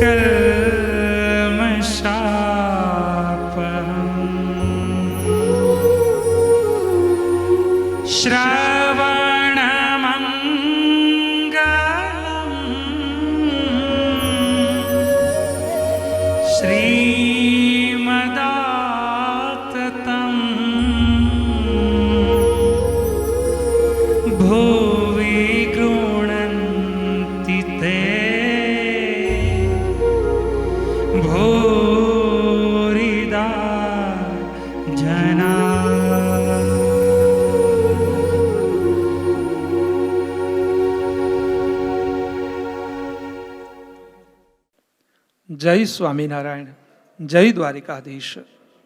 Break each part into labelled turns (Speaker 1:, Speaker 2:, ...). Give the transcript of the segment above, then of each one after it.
Speaker 1: कल्मषापहम् श्रवणमङ्गलम् श्रीमदाततम् भुवि गृह्णन्ति ते भूरिदा जना।
Speaker 2: जय स्वामीनारायण, जय द्वारिकाधीश।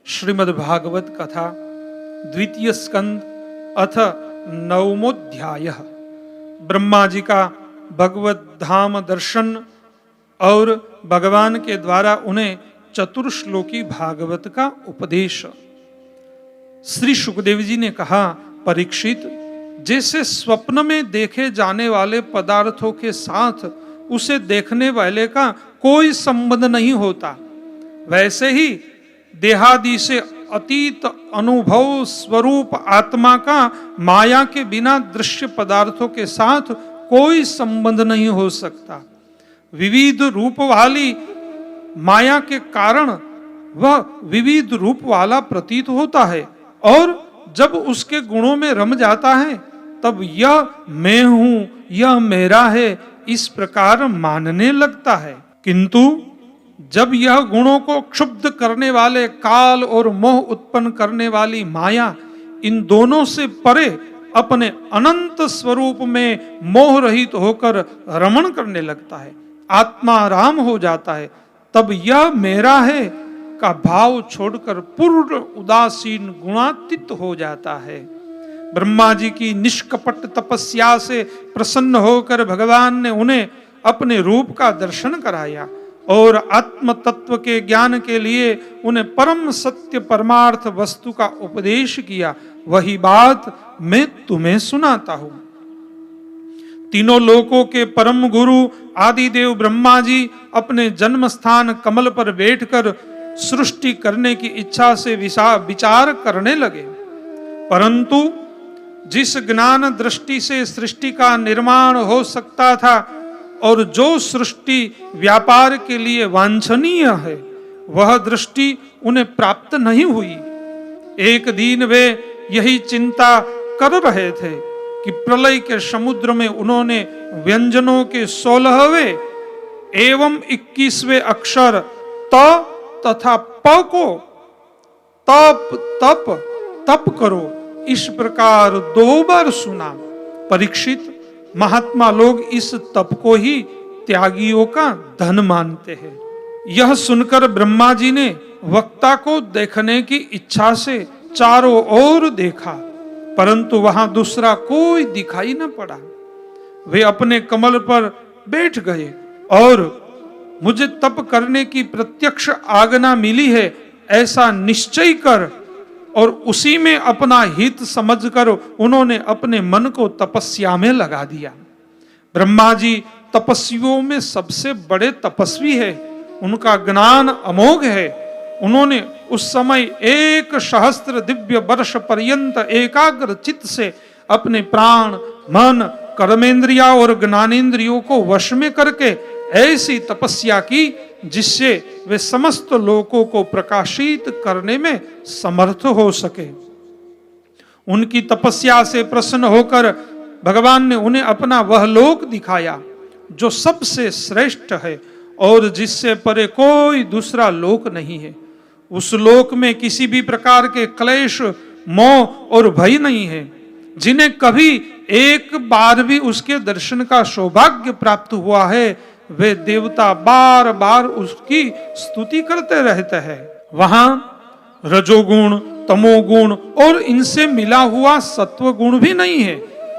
Speaker 2: श्रीमद् भागवत कथा द्वितीय स्कंद अथ नवमोध्याय। ब्रह्मा जी का भगवत धाम दर्शन और भगवान के द्वारा उन्हें चतुर्श्लोकी भागवत का उपदेश। श्री सुखदेव जी ने कहा, परीक्षित, जैसे स्वप्न में देखे जाने वाले पदार्थों के साथ उसे देखने वाले का कोई संबंध नहीं होता, वैसे ही देहादि से अतीत अनुभव स्वरूप आत्मा का माया के बिना दृश्य पदार्थों के साथ कोई संबंध नहीं हो सकता। विविध रूप वाली माया के कारण वह विविध रूप वाला प्रतीत होता है और जब उसके गुणों में रम जाता है तब यह मैं हूं, यह मेरा है, इस प्रकार मानने लगता है। किंतु जब यह गुणों को क्षुब्ध करने वाले काल और मोह उत्पन्न करने वाली माया इन दोनों से परे अपने अनंत स्वरूप में मोह रहित होकर रमण करने लगता है, आत्मा राम हो जाता है, तब यह मेरा है का भाव छोड़कर पूर्ण उदासीन गुणातीत हो जाता है। ब्रह्मा जी की निष्कपट तपस्या से प्रसन्न होकर भगवान ने उन्हें अपने रूप का दर्शन कराया और आत्म तत्व के ज्ञान के लिए उन्हें परम सत्य परमार्थ वस्तु का उपदेश किया। वही बात मैं तुम्हें सुनाता हूं। तीनों लोकों के परम गुरु आदिदेव ब्रह्मा जी अपने जन्म स्थान कमल पर बैठकर सृष्टि करने की इच्छा से विचार करने लगे, परंतु जिस ज्ञान दृष्टि से सृष्टि का निर्माण हो सकता था और जो सृष्टि व्यापार के लिए वांछनीय है, वह दृष्टि उन्हें प्राप्त नहीं हुई। एक दिन वे यही चिंता कर रहे थे कि प्रलय के समुद्र में उन्होंने व्यंजनों के 16वें एवं 21वें अक्षर त तथा प को तप तप तप करो इस प्रकार 2 बार सुना। परीक्षित, महात्मा लोग इस तप को ही त्यागियों का धन मानते हैं। यह सुनकर ब्रह्मा जी ने वक्ता को देखने की इच्छा से चारों ओर देखा, परंतु वहां दूसरा कोई दिखाई न पड़ा। वे अपने कमल पर बैठ गए और मुझे तप करने की प्रत्यक्ष आज्ञा मिली है ऐसा निश्चय कर और उसी में अपना हित समझकर उन्होंने अपने मन को तपस्या में लगा दिया। ब्रह्मा जी तपस्वियों में सबसे बड़े तपस्वी है, उनका ज्ञान अमोघ है। उन्होंने उस समय 1 सहस्त्र दिव्य वर्ष पर्यंत एकाग्र चित्त से अपने प्राण, मन, कर्मेंद्रिया और ज्ञानेंद्रियों को वश में करके ऐसी तपस्या की जिससे वे समस्त लोकों को प्रकाशित करने में समर्थ हो सके। उनकी तपस्या से प्रसन्न होकर भगवान ने उन्हें अपना वह लोक दिखाया जो सबसे श्रेष्ठ है और जिससे परे कोई दूसरा लोक नहीं है। उस लोक में किसी भी प्रकार के क्लेश, मोह और भय नहीं है। जिन्हें कभी एक बार भी उसके दर्शन का सौभाग्य प्राप्त हुआ है, वे देवता बार बार उसकी स्तुति करते रहते हैं। वहां रजोगुण, तमोगुण और इनसे मिला हुआ सत्व गुण भी नहीं है।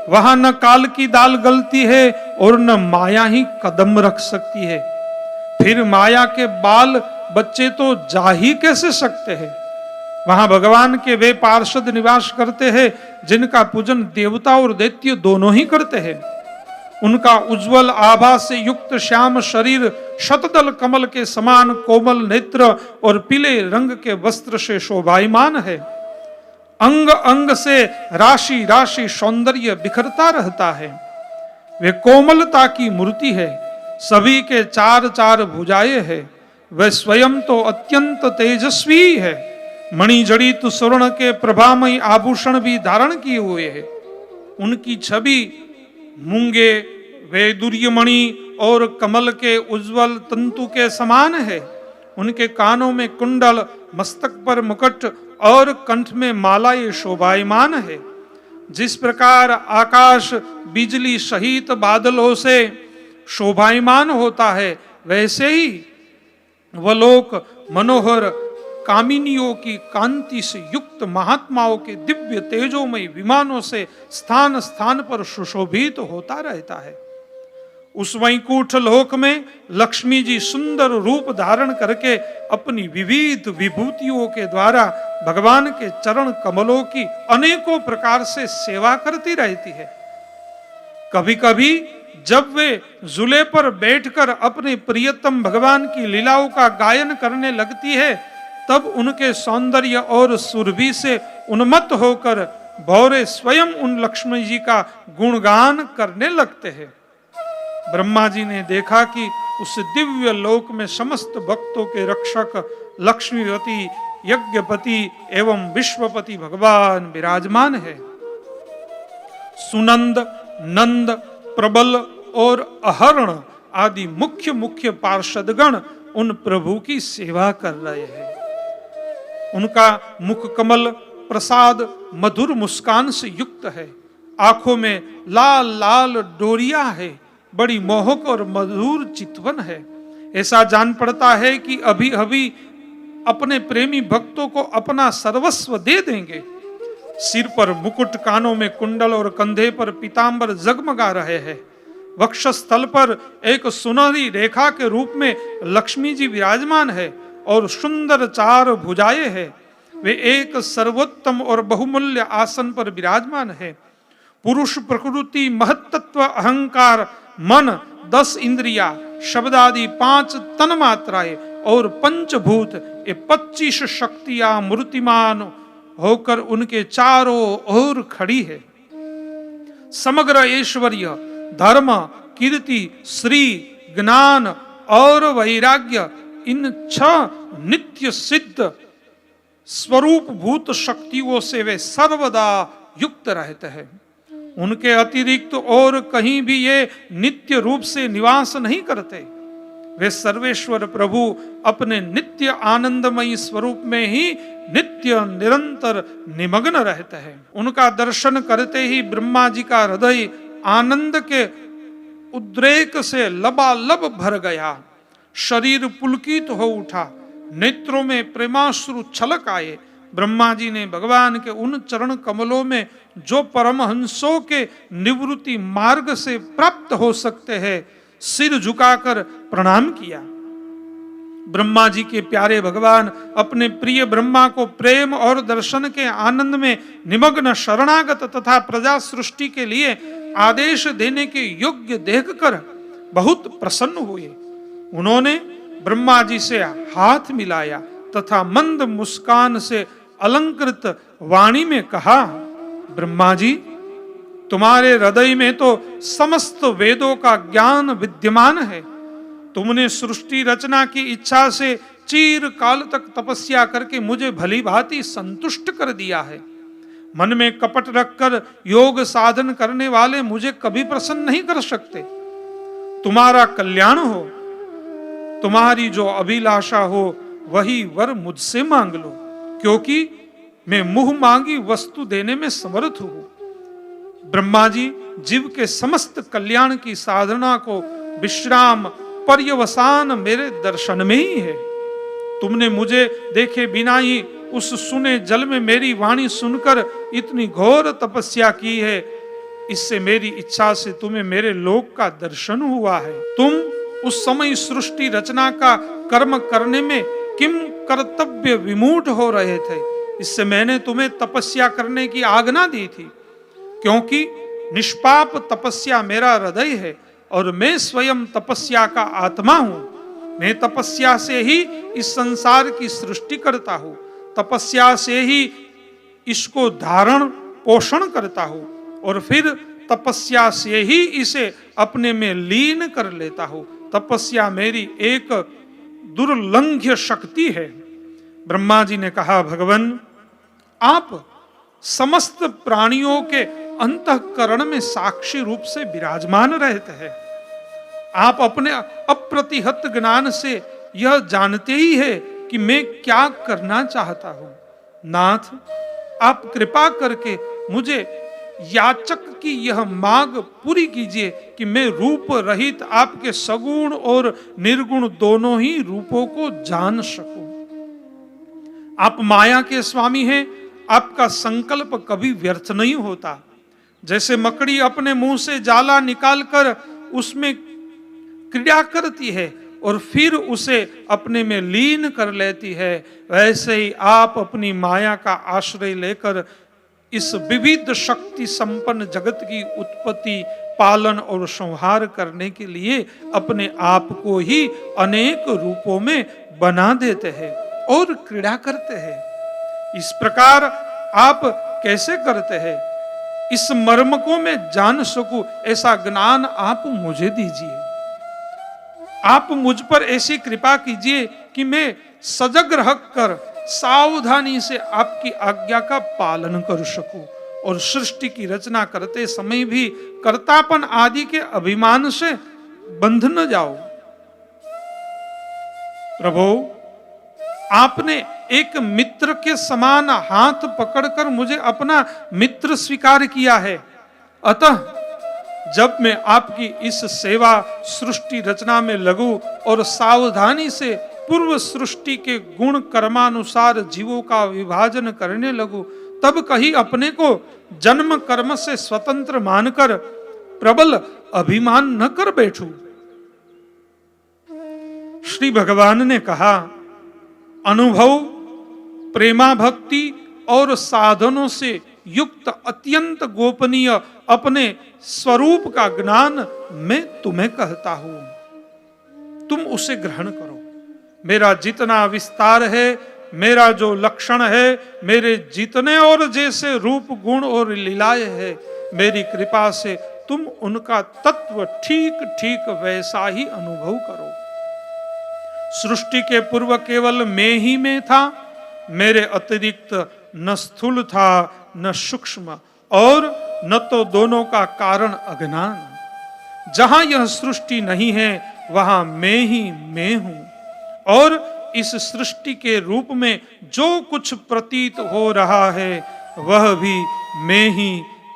Speaker 2: वहां न काल की दाल गलती है और न माया ही कदम रख सकती है। फिर माया के बाल बच्चे तो जा ही कैसे सकते हैं। वहां भगवान के वे पार्षद निवास करते हैं जिनका पूजन देवता और दैत्य दोनों ही करते हैं। उनका उज्जवल आभा से युक्त श्याम शरीर शतदल कमल के समान कोमल नेत्र और पीले रंग के वस्त्र से शोभायमान है। अंग अंग से राशि राशि सौंदर्य बिखरता रहता है। वे कोमलता की मूर्ति है, सभी के चार चार भुजाएं है। वह स्वयं तो अत्यंत तेजस्वी है, मणि जड़ित स्वर्ण के प्रभामयी आभूषण भी धारण किए हुए है। उनकी छवि मूंगे वैदुर्य मणि और कमल के उज्जवल तंतु के समान है। उनके कानों में कुंडल, मस्तक पर मुकुट और कंठ में मालाएं शोभायमान है। जिस प्रकार आकाश बिजली सहित बादलों से शोभायमान होता है, वैसे ही वह लोक मनोहर कामिनियों की कांति से युक्त महात्माओं के दिव्य तेजोमय विमानों से स्थान स्थान पर सुशोभित होता रहता है। उस वैकुंठ लोक में लक्ष्मी जी सुंदर रूप धारण करके अपनी विविध विभूतियों के द्वारा भगवान के चरण कमलों की अनेकों प्रकार से सेवा करती रहती है। कभी कभी जब वे झूले पर बैठकर अपने प्रियतम भगवान की लीलाओं का गायन करने लगती है, तब उनके सौंदर्य और सुरभि से उन्मत्त होकर भौरे स्वयं उन लक्ष्मी जी का गुणगान करने लगते हैं। ब्रह्मा जी ने देखा कि उस दिव्य लोक में समस्त भक्तों के रक्षक लक्ष्मीपति, यज्ञपति एवं विश्वपति भगवान विराजमान है। सुनंद, नंद, प्रबल और अहर्ण आदि मुख्य मुख्य पार्षदगण उन प्रभु की सेवा कर रहे हैं। उनका मुख कमल प्रसाद मधुर मुस्कान से युक्त है। आंखों में लाल लाल डोरिया है, बड़ी मोहक और मधुर चितवन है। ऐसा जान पड़ता है कि अभी अभी अपने प्रेमी भक्तों को अपना सर्वस्व दे देंगे। सिर पर मुकुट, कानों में कुंडल और कंधे पर पीतांबर जगमगा रहे हैं। वक्षस्थल पर एक सुनहरी रेखा के रूप में लक्ष्मी जी विराजमान है और सुंदर चार भुजाएं हैं। वे एक सर्वोत्तम और बहुमूल्य आसन पर विराजमान है। पुरुष प्रकृति, महत्त्व, अहंकार, मन, 10 इंद्रिया, शब्द आदि 5 तन मात्राएं और पंचभूत, ये 25 शक्तियां मूर्तिमान होकर उनके चारों ओर खड़ी है। समग्र ऐश्वर्य, धर्म, कीर्ति, श्री, ज्ञान और वैराग्य, इन 6 नित्य सिद्ध स्वरूप भूत शक्तियों से वे सर्वदा युक्त रहते हैं। उनके अतिरिक्त और कहीं भी ये नित्य रूप से निवास नहीं करते। वे सर्वेश्वर प्रभु अपने नित्य आनंदमयी स्वरूप में ही नित्य निरंतर निमग्न रहते हैं। उनका दर्शन करते ही ब्रह्मा जी का हृदय आनंद के उद्रेक से लबालब भर गया। शरीर पुलकित हो उठा, नेत्रों में प्रेमाश्रु छलक आए। ब्रह्मा जी ने भगवान के उन चरण कमलों में जो परमहंसों के निवृत्ति मार्ग से प्राप्त हो सकते हैं, सिर झुकाकर प्रणाम किया। ब्रह्मा जी के प्यारे भगवान अपने प्रिय ब्रह्मा को प्रेम और दर्शन के आनंद में निमग्न शरणागत तथा प्रजा सृष्टि के लिए आदेश देने के योग्य देखकर बहुत प्रसन्न हुए। उन्होंने ब्रह्मा जी से हाथ मिलाया तथा मंद मुस्कान से अलंकृत वाणी में कहा, ब्रह्मा जी, तुम्हारे हृदय में तो समस्त वेदों का ज्ञान विद्यमान है। तुमने सृष्टि रचना की इच्छा से चीर काल तक तपस्या करके मुझे भली भांति संतुष्ट कर दिया है। मन में कपट रखकर योग साधन करने वाले मुझे कभी प्रसन्न नहीं कर सकते। तुम्हारा कल्याण हो, तुम्हारी जो अभिलाषा हो वही वर मुझसे मांग लो, क्योंकि मैं मुंह मांगी वस्तु देने में समर्थ हूं। ब्रह्मा जी, जीव के समस्त कल्याण की साधना को विश्राम पर्यवसान मेरे दर्शन में ही है। तुमने मुझे देखे बिना ही उस सुने जल में मेरी वाणी सुनकर इतनी घोर तपस्या की है। इससे मेरी इच्छा से तुम्हें मेरे लोक का दर्शन हुआ है। तुम उस समय सृष्टि रचना का कर्म करने में किम कर्तव्य विमूढ़ हो रहे थे, इससे मैंने तुम्हें तपस्या करने की आज्ञा दी थी। क्योंकि निष्पाप तपस्या मेरा हृदय है और मैं स्वयं तपस्या का आत्मा हूं। मैं तपस्या से ही इस संसार की सृष्टि करता हूं, तपस्या से ही इसको धारण पोषण करता हूं और फिर तपस्या से ही इसे अपने में लीन कर लेता हूं। तपस्या मेरी एक दुर्लंघ्य शक्ति है। ब्रह्मा जी ने कहा, भगवान आप समस्त प्राणियों के अंतःकरण में साक्षी रूप से विराजमान रहते हैं। आप अपने अप्रतिहत ज्ञान से यह जानते ही है कि मैं क्या करना चाहता हूं। नाथ, आप कृपा करके मुझे याचक की यह मांग पूरी कीजिए कि मैं रूप रहित आपके सगुण और निर्गुण दोनों ही रूपों को जान सकूं। आप माया के स्वामी हैं, आपका संकल्प कभी व्यर्थ नहीं होता। जैसे मकड़ी अपने मुंह से जाला निकालकर उसमें क्रीड़ा करती है और फिर उसे अपने में लीन कर लेती है, वैसे ही आप अपनी माया का आश्रय लेकर इस विविध शक्ति संपन्न जगत की उत्पत्ति, पालन और संहार करने के लिए अपने आप को ही अनेक रूपों में बना देते हैं और क्रीड़ा करते हैं। इस प्रकार आप कैसे करते हैं? इस मर्म को मैं जान सकूं, ऐसा ज्ञान आप मुझे दीजिए। आप मुझ पर ऐसी कृपा कीजिए कि मैं सजग रहकर सावधानी से आपकी आज्ञा का पालन कर सकूं और सृष्टि की रचना करते समय भी कर्तापन आदि के अभिमान से बंध न जाओ। प्रभु, आपने एक मित्र के समान हाथ पकड़कर मुझे अपना मित्र स्वीकार किया है, अतः जब मैं आपकी इस सेवा सृष्टि रचना में लगूं और सावधानी से पूर्व सृष्टि के गुण कर्मानुसार जीवों का विभाजन करने लगूं, तब कहीं अपने को जन्म कर्म से स्वतंत्र मानकर प्रबल अभिमान न कर बैठूं। श्री भगवान ने कहा, अनुभव, प्रेमा भक्ति और साधनों से युक्त अत्यंत गोपनीय अपने स्वरूप का ज्ञान मैं तुम्हें कहता हूं, तुम उसे ग्रहण करो। मेरा जितना विस्तार है, मेरा जो लक्षण है, मेरे जितने और जैसे रूप गुण और लीलाएं है, मेरी कृपा से तुम उनका तत्व ठीक ठीक वैसा ही अनुभव करो। सृष्टि के पूर्व केवल मैं ही में था, मेरे अतिरिक्त न स्थूल था न सूक्ष्म और न तो दोनों का कारण अज्ञान। जहां यह सृष्टि नहीं है वहां मैं ही मैं हूं और इस सृष्टि के रूप में जो कुछ प्रतीत हो रहा है वह भी मैं ही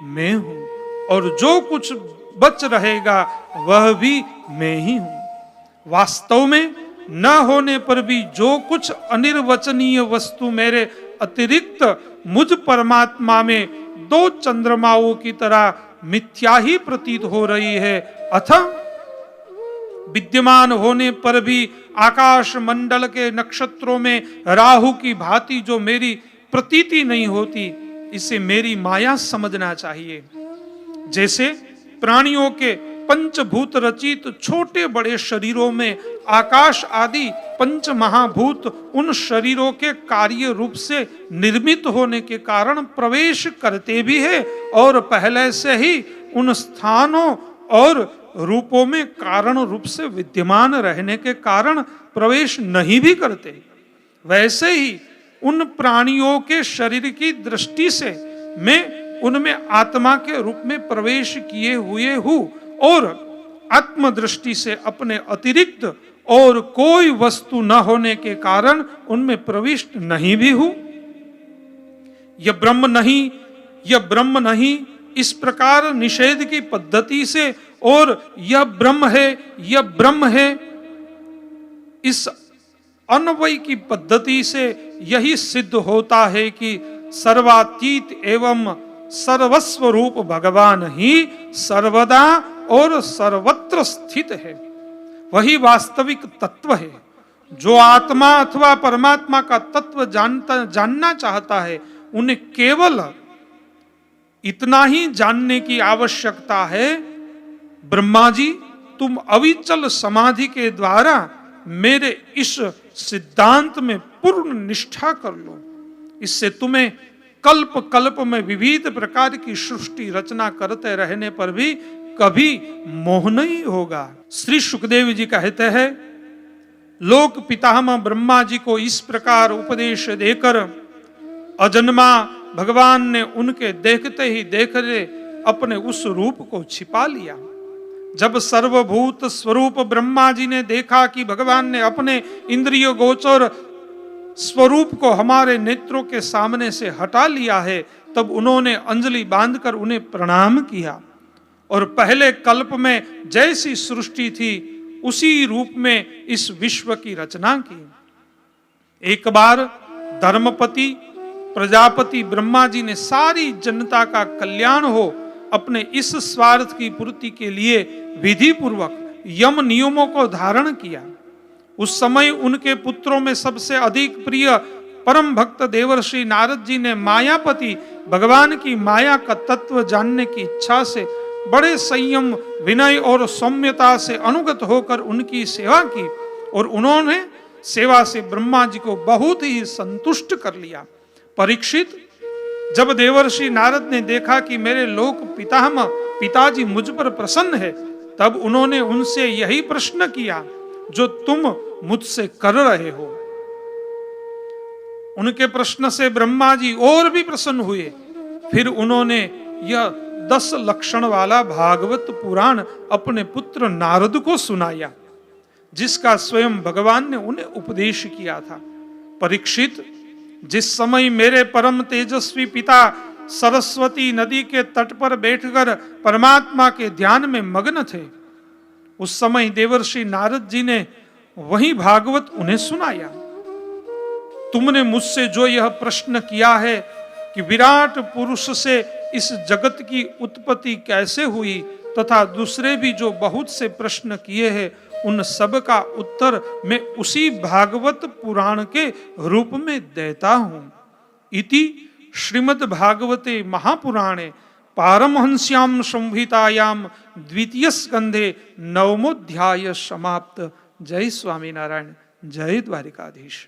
Speaker 2: मैं हूं और जो कुछ बच रहेगा वह भी मैं ही हूं। वास्तव में न होने पर भी जो कुछ अनिर्वचनीय वस्तु मेरे अतिरिक्त मुझ परमात्मा में दो चंद्रमाओं की तरह मिथ्या ही प्रतीत हो रही है, अतः विद्यमान होने पर भी आकाश मंडल के नक्षत्रों में राहु की भांति जो मेरी प्रतीति नहीं होती, इसे मेरी माया समझना चाहिए। जैसे प्राणियों के पंचभूत रचित छोटे बड़े शरीरों में आकाश आदि पंच महाभूत उन शरीरों के कार्य रूप से निर्मित होने के कारण प्रवेश करते भी है और पहले से ही उन स्थानों और रूपों में कारण रूप से विद्यमान रहने के कारण प्रवेश नहीं भी करते, वैसे ही उन प्राणियों के शरीर की दृष्टि से मैं उनमें आत्मा के रूप में प्रवेश किए हुए हूं और आत्मदृष्टि से अपने अतिरिक्त और कोई वस्तु न होने के कारण उनमें प्रविष्ट नहीं भी हूं। यह ब्रह्म नहीं, यह ब्रह्म नहीं, इस प्रकार निषेध की पद्धति से और यह ब्रह्म है, यह ब्रह्म है, इस अन्वय की पद्धति से यही सिद्ध होता है कि सर्वातीत एवं सर्वस्व रूप भगवान ही सर्वदा और सर्वत्र स्थित है। वही वास्तविक तत्व है। जो आत्मा अथवा परमात्मा का तत्व जानना चाहता है, उन्हें केवल इतना ही जानने की आवश्यकता है, ब्रह्मा जी तुम अविचल समाधि के द्वारा मेरे इस सिद्धांत में पूर्ण निष्ठा कर लो। इससे तुम्हें कल्प कल्प में विविध प्रकार की सृष्टि रचना करते रहने पर भी कभी मोह नहीं होगा। श्री सुखदेव जी कहते हैं, लोक पितामह ब्रह्मा जी को इस प्रकार उपदेश देकर अजन्मा भगवान ने उनके देखते ही देखते अपने उस रूप को छिपा लिया। जब सर्वभूत स्वरूप ब्रह्मा जी ने देखा कि भगवान ने अपने इंद्रिय गोचर स्वरूप को हमारे नेत्रों के सामने से हटा लिया है, तब उन्होंने अंजलि बांधकर उन्हें प्रणाम किया और पहले कल्प में जैसी सृष्टि थी उसी रूप में इस विश्व की रचना की। एक बार धर्मपति प्रजापति ब्रह्मा जी ने सारी जनता का कल्याण हो अपने इस स्वार्थ की पूर्ति के लिए विधि पूर्वक यम नियमों को धारण किया। उस समय उनके पुत्रों में सबसे अधिक प्रिय परम भक्त देवर्षि नारद जी ने मायापति भगवान की माया का तत्व जानने की इच्छा से बड़े संयम विनय और सौम्यता से अनुगत होकर उनकी सेवा की और उन्होंने सेवा से ब्रह्मा जी को बहुत ही संतुष्ट कर लिया। परीक्षित, जब देवर्षि नारद ने देखा कि मेरे लोक पितामह पिताजी मुझ पर प्रसन्न है, तब उन्होंने उनसे यही प्रश्न किया जो तुम मुझसे कर रहे हो। उनके प्रश्न से ब्रह्मा जी और भी प्रसन्न हुए। फिर उन्होंने यह 10 लक्षण वाला भागवत पुराण अपने पुत्र नारद को सुनाया, जिसका स्वयं भगवान ने उन्हें उपदेश किया था। परीक्षित, जिस समय मेरे परम तेजस्वी पिता सरस्वती नदी के तट पर बैठकर परमात्मा के ध्यान में मग्न थे, उस समय देवर्षि नारद जी ने वही भागवत उन्हें सुनाया। तुमने मुझसे जो यह प्रश्न किया है कि विराट पुरुष से इस जगत की उत्पत्ति कैसे हुई, तथा दूसरे भी जो बहुत से प्रश्न किए हैं, उन सब का उत्तर मैं उसी भागवत पुराण के रूप में देता हूं। इति श्रीमद् भागवते महापुराणे पारमहंस्याम संहितायाम द्वितीय स्कंधे 9वां अध्याय समाप्त। जय स्वामीनारायण, जय द्वारिकाधीश।